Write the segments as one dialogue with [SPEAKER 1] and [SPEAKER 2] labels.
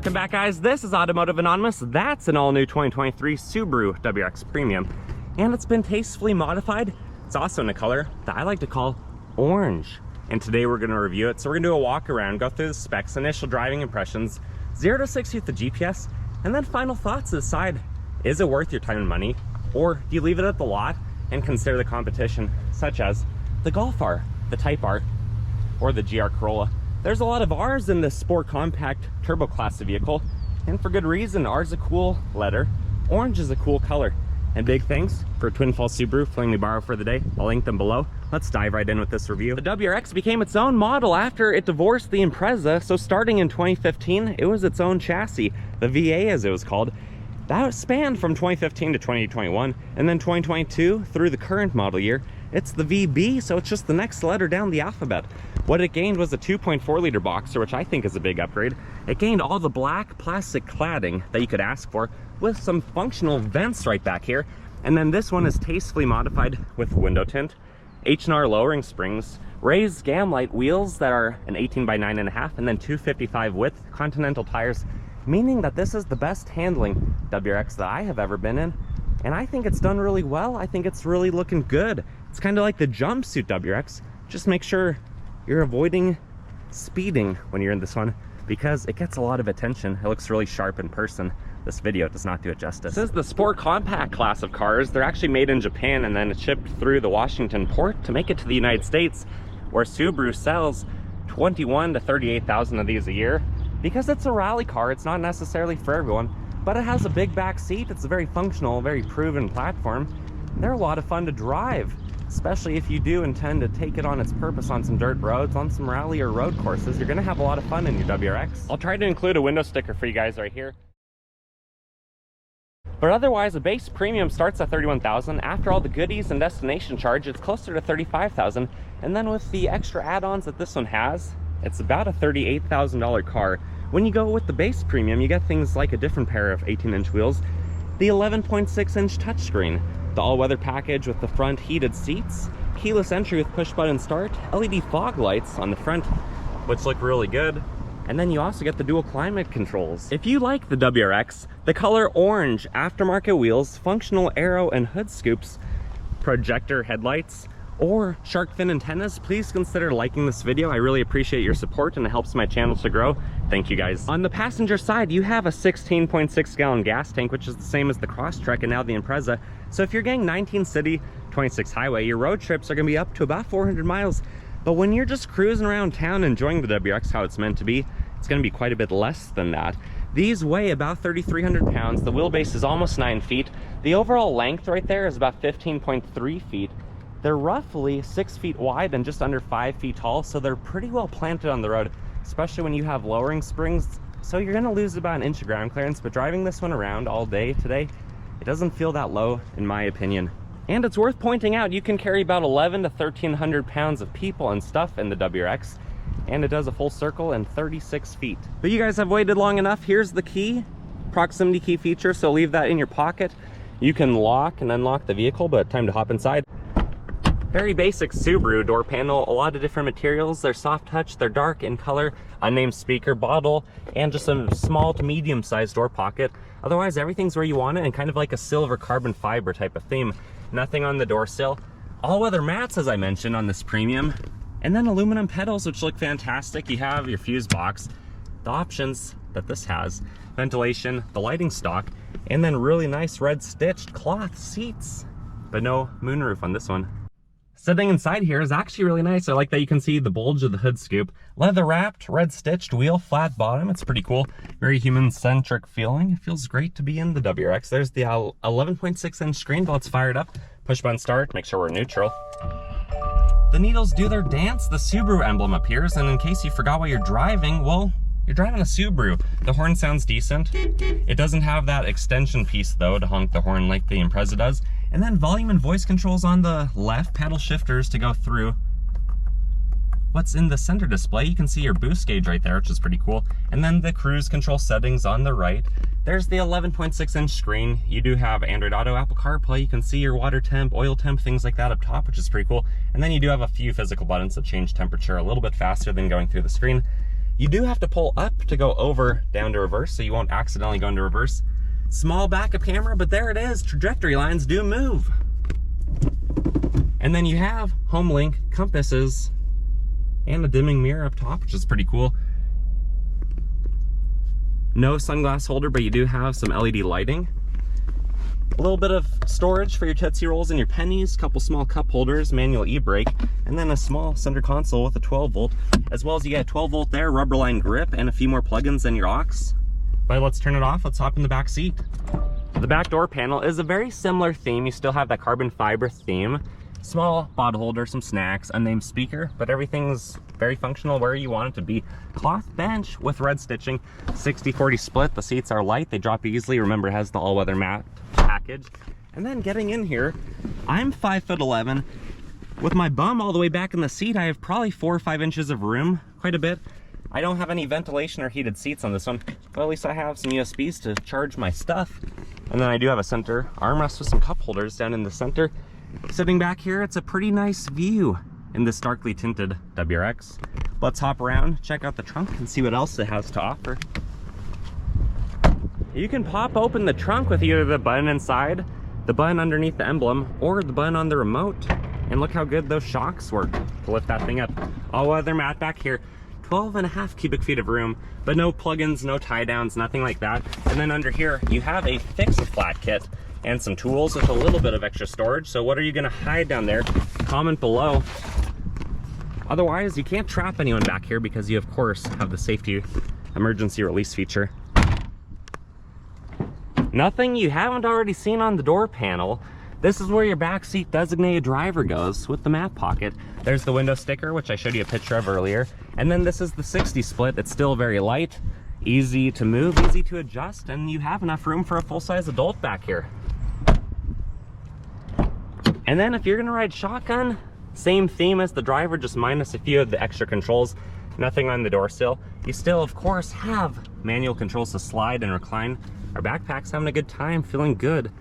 [SPEAKER 1] Welcome back, guys. This is Automotive Anonymous. That's an all-new 2023 Subaru WRX Premium, and it's been tastefully modified. It's also in a color that I like to call orange, and today we're going to review it. So we're going to do a walk around, go through the specs, initial driving impressions, 0 to 60 with the GPS, and then final thoughts to decide, is it worth your time and money, or do you leave it at the lot and consider the competition, such as the Golf R, the Type R, or the GR Corolla. There's a lot of R's in this sport compact turbo class of vehicle, and for good reason. R's a cool letter, orange is a cool color, and big thanks for Twin Falls Subaru for letting me borrow for the day. I'll link them below. Let's dive right in with this review. The WRX became its own model after it divorced the Impreza, so starting in 2015, it was its own chassis, the VA as it was called. That spanned from 2015 to 2021, and then 2022 through the current model year, it's the VB, so it's just the next letter down the alphabet. What it gained was a 2.4 liter boxer, which I think is a big upgrade. It gained all the black plastic cladding that you could ask for, with some functional vents right back here. And then this one is tastefully modified with window tint, H&R lowering springs, raised Gamlight wheels that are an 18 by 9.5, and then 255 width Continental tires, meaning that this is the best handling WRX that I have ever been in. And I think it's done really well. I think it's really looking good. It's kind of like the jumpsuit WRX. Just make sure you're avoiding speeding when you're in this one, because it gets a lot of attention. It looks really sharp in person. This video does not do it justice. This is the sport compact class of cars. They're actually made in Japan and then it's shipped through the Washington port to make it to the United States, where Subaru sells 21 to 38,000 of these a year. Because it's a rally car, it's not necessarily for everyone, but it has a big back seat. It's a very functional, very proven platform. They're a lot of fun to drive, especially if you do intend to take it on its purpose on some dirt roads, on some rally or road courses. You're gonna have a lot of fun in your WRX. I'll try to include a window sticker for you guys right here. But otherwise, a base premium starts at $31,000. After all the goodies and destination charge, it's closer to $35,000. And then with the extra add-ons that this one has, it's about a $38,000 car. When you go with the base premium, you get things like a different pair of 18-inch wheels, the 11.6-inch touchscreen, the all-weather package with the front heated seats, keyless entry with push-button start, LED fog lights on the front, which look really good, and then you also get the dual climate controls. If you like the WRX, the color orange, aftermarket wheels, functional aero and hood scoops, projector headlights, or shark fin antennas, please consider liking this video. I really appreciate your support and it helps my channel to grow. Thank you guys. On the passenger side, you have a 16.6 gallon gas tank, which is the same as the Crosstrek and now the Impreza. So if you're getting 19 city, 26 highway, your road trips are gonna be up to about 400 miles. But when you're just cruising around town enjoying the WRX how it's meant to be, it's gonna be quite a bit less than that. These weigh about 3,300 pounds. The wheelbase is almost 9 feet. The overall length right there is about 15.3 feet. They're roughly 6 feet wide and just under 5 feet tall, so they're pretty well planted on the road, especially when you have lowering springs. So you're gonna lose about an inch of ground clearance, but driving this one around all day today, it doesn't feel that low in my opinion. And it's worth pointing out, you can carry about 11 to 1,300 pounds of people and stuff in the WRX, and it does a full circle in 36 feet. But you guys have waited long enough. Here's the key, proximity key feature, so leave that in your pocket. You can lock and unlock the vehicle, but time to hop inside. Very basic Subaru door panel, a lot of different materials. They're soft touch, they're dark in color, unnamed speaker bottle, and just a small to medium sized door pocket. Otherwise, everything's where you want it and kind of like a silver carbon fiber type of theme. Nothing on the door sill. All-weather mats, as I mentioned, on this premium. And then aluminum pedals, which look fantastic. You have your fuse box, the options that this has, ventilation, the lighting stock, and then really nice red stitched cloth seats, but no moonroof on this one. Sitting inside here is actually really nice. I like that you can see the bulge of the hood scoop. Leather wrapped, red stitched wheel, flat bottom. It's pretty cool. Very human centric feeling. It feels great to be in the WRX. There's the 11.6-inch screen, but let's fire it up. Push button start, make sure we're neutral. The needles do their dance. The Subaru emblem appears, and in case you forgot what you're driving, well, you're driving a Subaru. The horn sounds decent. It doesn't have that extension piece though to honk the horn like the Impreza does. And then volume and voice controls on the left, paddle shifters to go through what's in the center display. You can see your boost gauge right there, which is pretty cool. And then the cruise control settings on the right. There's the 11.6-inch screen. You do have Android Auto, Apple CarPlay. You can see your water temp, oil temp, things like that up top, which is pretty cool. And then you do have a few physical buttons that change temperature a little bit faster than going through the screen. You do have to pull up to go over down to reverse, so you won't accidentally go into reverse. Small backup camera, but there it is. Trajectory lines do move. And then you have home link, compasses, and a dimming mirror up top, which is pretty cool. No sunglass holder, but you do have some LED lighting. A little bit of storage for your Tootsie Rolls and your pennies, couple small cup holders, manual e-brake, and then a small center console with a 12 volt, as well as you get a 12 volt there, rubber line grip, and a few more plugins than your aux. But let's turn it off, let's hop in the back seat. The back door panel is a very similar theme. You still have that carbon fiber theme. Small bottle holder, some snacks, unnamed speaker, but everything's very functional where you want it to be. Cloth bench with red stitching, 60-40 split. The seats are light, they drop easily. Remember, it has the all-weather mat package. And then getting in here, I'm 5'11". With my bum all the way back in the seat, I have probably 4 or 5 inches of room, quite a bit. I don't have any ventilation or heated seats on this one, but at least I have some USBs to charge my stuff. And then I do have a center armrest with some cup holders down in the center. Sitting back here, it's a pretty nice view in this darkly tinted WRX. Let's hop around, check out the trunk, and see what else it has to offer. You can pop open the trunk with either the button inside, the button underneath the emblem, or the button on the remote. And look how good those shocks work to lift that thing up. All-weather mat back here. 12.5 cubic feet of room, but no plugins, no tie downs, nothing like that. And then under here, you have a fix-a-flat kit and some tools with a little bit of extra storage. So what are you gonna hide down there? Comment below. Otherwise, you can't trap anyone back here because you of course have the safety emergency release feature. Nothing you haven't already seen on the door panel. This is where your backseat designated driver goes with the map pocket. There's the window sticker, which I showed you a picture of earlier. And then this is the 60 split. It's still very light, easy to move, easy to adjust, and you have enough room for a full-size adult back here. And then if you're gonna ride shotgun, same theme as the driver, just minus a few of the extra controls. Nothing on the door sill. You still, of course, have manual controls to slide and recline. Our backpack's having a good time, feeling good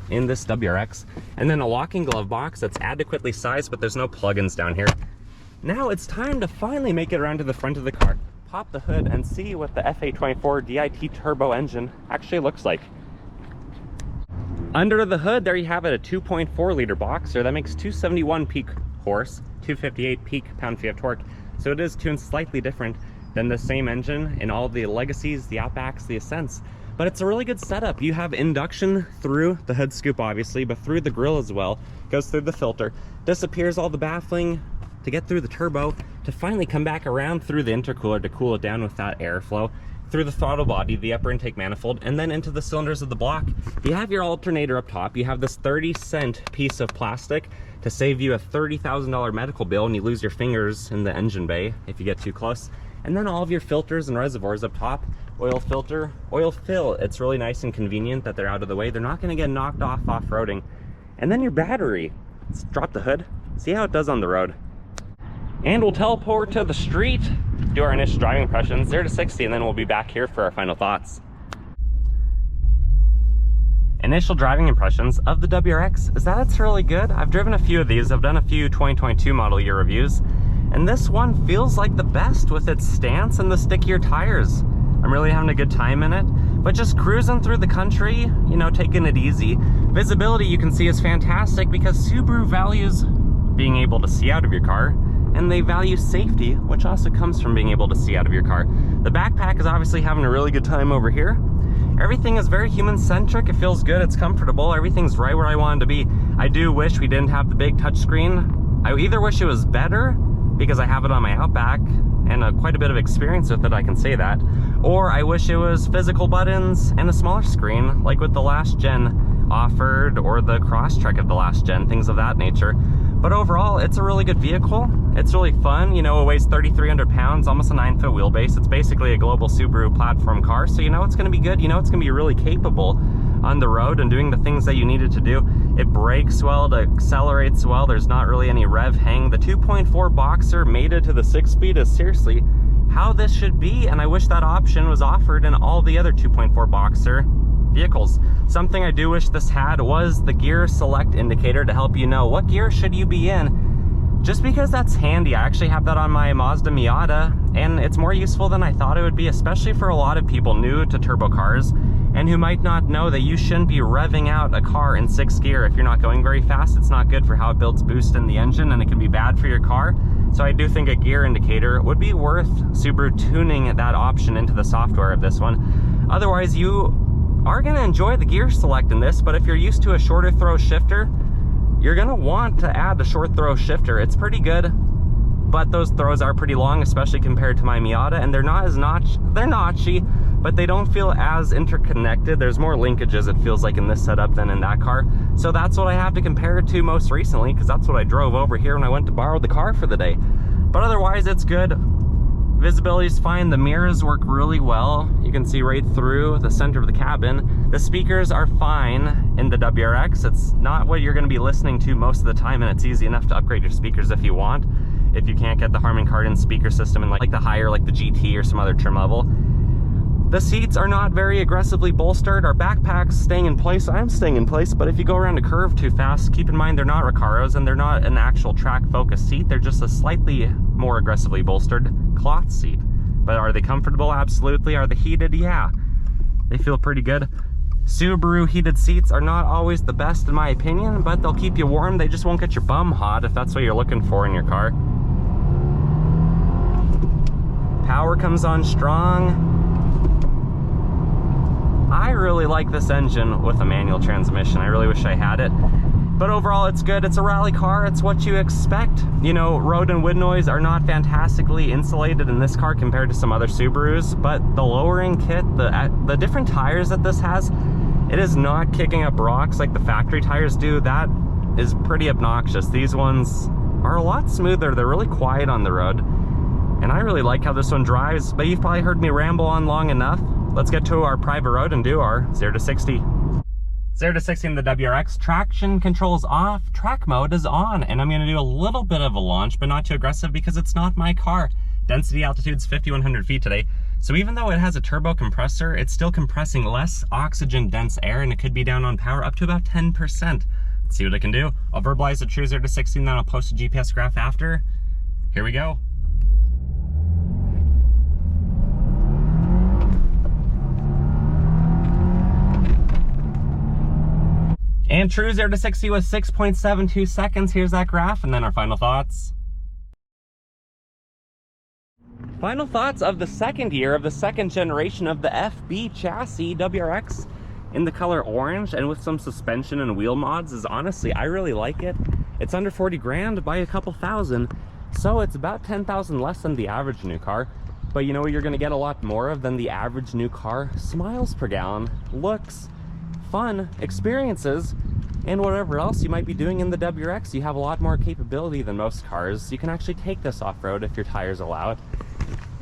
[SPEAKER 1] in this WRX. And then a locking glove box that's adequately sized, but there's no plugins down here. Now it's time to finally make it around to the front of the car. Pop the hood and see what the FA24 DIT turbo engine actually looks like. Under the hood, there you have it, a 2.4 liter boxer that makes 271 peak horse, 258 peak pound-feet of torque. So it is tuned slightly different than the same engine in all the Legacies, the Outbacks, the Ascents. But it's a really good setup. You have induction through the hood scoop, obviously, but through the grille as well. Goes through the filter, disappears all the baffling to get through the turbo, to finally come back around through the intercooler to cool it down with that airflow, through the throttle body, the upper intake manifold, and then into the cylinders of the block. You have your alternator up top. You have this 30-cent piece of plastic to save you a $30,000 medical bill and you lose your fingers in the engine bay if you get too close. And then all of your filters and reservoirs up top. Oil filter, oil fill. It's really nice and convenient that they're out of the way. They're not going to get knocked off off-roading. And then your battery. Let's drop the hood, see how it does on the road. And we'll teleport to the street, do our initial driving impressions, 0 to 60, and then we'll be back here for our final thoughts. Initial driving impressions of the WRX is that it's really good. I've driven a few of these. I've done a few 2022 model year reviews, and this one feels like the best with its stance and the stickier tires. I'm really having a good time in it, but just cruising through the country, you know, taking it easy. Visibility, you can see, is fantastic because Subaru values being able to see out of your car, and they value safety, which also comes from being able to see out of your car. The backpack is obviously having a really good time over here. Everything is very human-centric. It feels good, it's comfortable, everything's right where I wanted to be. I do wish we didn't have the big touchscreen. I either wish it was better, because I have it on my Outback, and quite a bit of experience with it, I can say that, or I wish it was physical buttons and a smaller screen, like with the last gen offered, or the Crosstrek of the last gen, things of that nature. But overall, it's a really good vehicle. It's really fun. You know, it weighs 3,300 pounds, almost a 9-foot wheelbase. It's basically a global Subaru platform car, so you know it's gonna be good. You know it's gonna be really capable on the road and doing the things that you need it to do. It brakes well, it accelerates well, there's not really any rev hang. The 2.4 Boxer made it to the 6-speed is seriously how this should be, and I wish that option was offered in all the other 2.4 Boxer vehicles. Something I do wish this had was the gear select indicator to help you know what gear should you be in just because that's handy. I actually have that on my Mazda Miata, and it's more useful than I thought it would be, especially for a lot of people new to turbo cars and who might not know that you shouldn't be revving out a car in 6th gear if you're not going very fast. It's not good for how it builds boost in the engine, and it can be bad for your car. So I do think a gear indicator would be worth Subaru tuning that option into the software of this one. Otherwise, you are going to enjoy the gear select in this, but if you're used to a shorter throw shifter, you're gonna want to add a short throw shifter. It's pretty good, but those throws are pretty long, especially compared to my Miata, and they're not as they're notchy, but they don't feel as interconnected. There's more linkages, it feels like, in this setup than in that car. So that's what I have to compare it to most recently, because that's what I drove over here when I went to borrow the car for the day. But otherwise, it's good. Visibility is fine. The mirrors work really well. You can see right through the center of the cabin. The speakers are fine in the WRX. It's not what you're going to be listening to most of the time, and it's easy enough to upgrade your speakers if you want. If you can't get the Harman Kardon speaker system in like the higher, like the GT or some other trim level. The seats are not very aggressively bolstered. Our backpack's staying in place. I'm staying in place, but if you go around a curve too fast, keep in mind they're not Recaros and they're not an actual track focus seat. They're just a slightly more aggressively bolstered cloth seat. But are they comfortable? Absolutely. Are they heated? Yeah. They feel pretty good. Subaru heated seats are not always the best in my opinion, but they'll keep you warm. They just won't get your bum hot if that's what you're looking for in your car. Power comes on strong. I really like this engine with a manual transmission. I really wish I had it. But overall, it's good. It's a rally car. It's what you expect. You know, road and wind noise are not fantastically insulated in this car compared to some other Subarus, but the lowering kit, the different tires that this has, it is not kicking up rocks like the factory tires do. That is pretty obnoxious. These ones are a lot smoother. They're really quiet on the road. And I really like how this one drives, but you've probably heard me ramble on long enough. Let's get to our private road and do our 0 to 60. 0 to 60 in the WRX. Traction control is off, track mode is on, and I'm going to do a little bit of a launch, but not too aggressive because it's not my car. Density altitude's 5,100 feet today, so even though it has a turbo compressor, it's still compressing less oxygen-dense air, and it could be down on power up to about 10%. Let's see what I can do. I'll verbalize the true 0 to 60, and then I'll post a GPS graph after. Here we go. And true 0 to 60 was 6.72 seconds. Here's that graph, and then our final thoughts. Final thoughts of the second year of the second generation of the FB chassis WRX in the color orange and with some suspension and wheel mods is honestly, I really like it. It's under 40 grand by a couple thousand, so it's about 10,000 less than the average new car. But you know what you're gonna get a lot more of than the average new car? Smiles per gallon, looks, fun, experiences, and whatever else you might be doing in the WRX. You have a lot more capability than most cars. You can actually take this off-road if your tires allow it,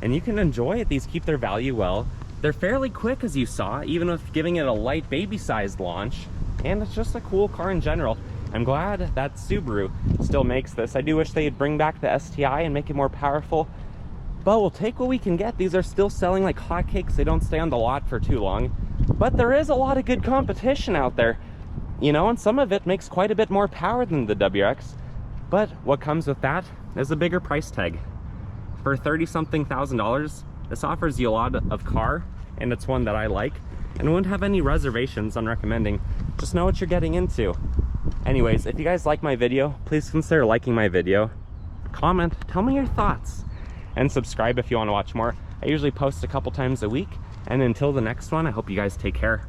[SPEAKER 1] and you can enjoy it. These keep their value well. They're fairly quick, as you saw, even with giving it a light baby-sized launch, and it's just a cool car in general. I'm glad that Subaru still makes this. I do wish they'd bring back the STI and make it more powerful, but we'll take what we can get. These are still selling like hotcakes. They don't stay on the lot for too long. But there is a lot of good competition out there, you know, and some of it makes quite a bit more power than the WRX. But what comes with that is a bigger price tag. For $30-something thousand, this offers you a lot of car, and it's one that I like, and wouldn't have any reservations on recommending. Just know what you're getting into. Anyways, if you guys like my video, please consider liking my video, comment, tell me your thoughts, and subscribe if you want to watch more. I usually post a couple times a week. And until the next one, I hope you guys take care.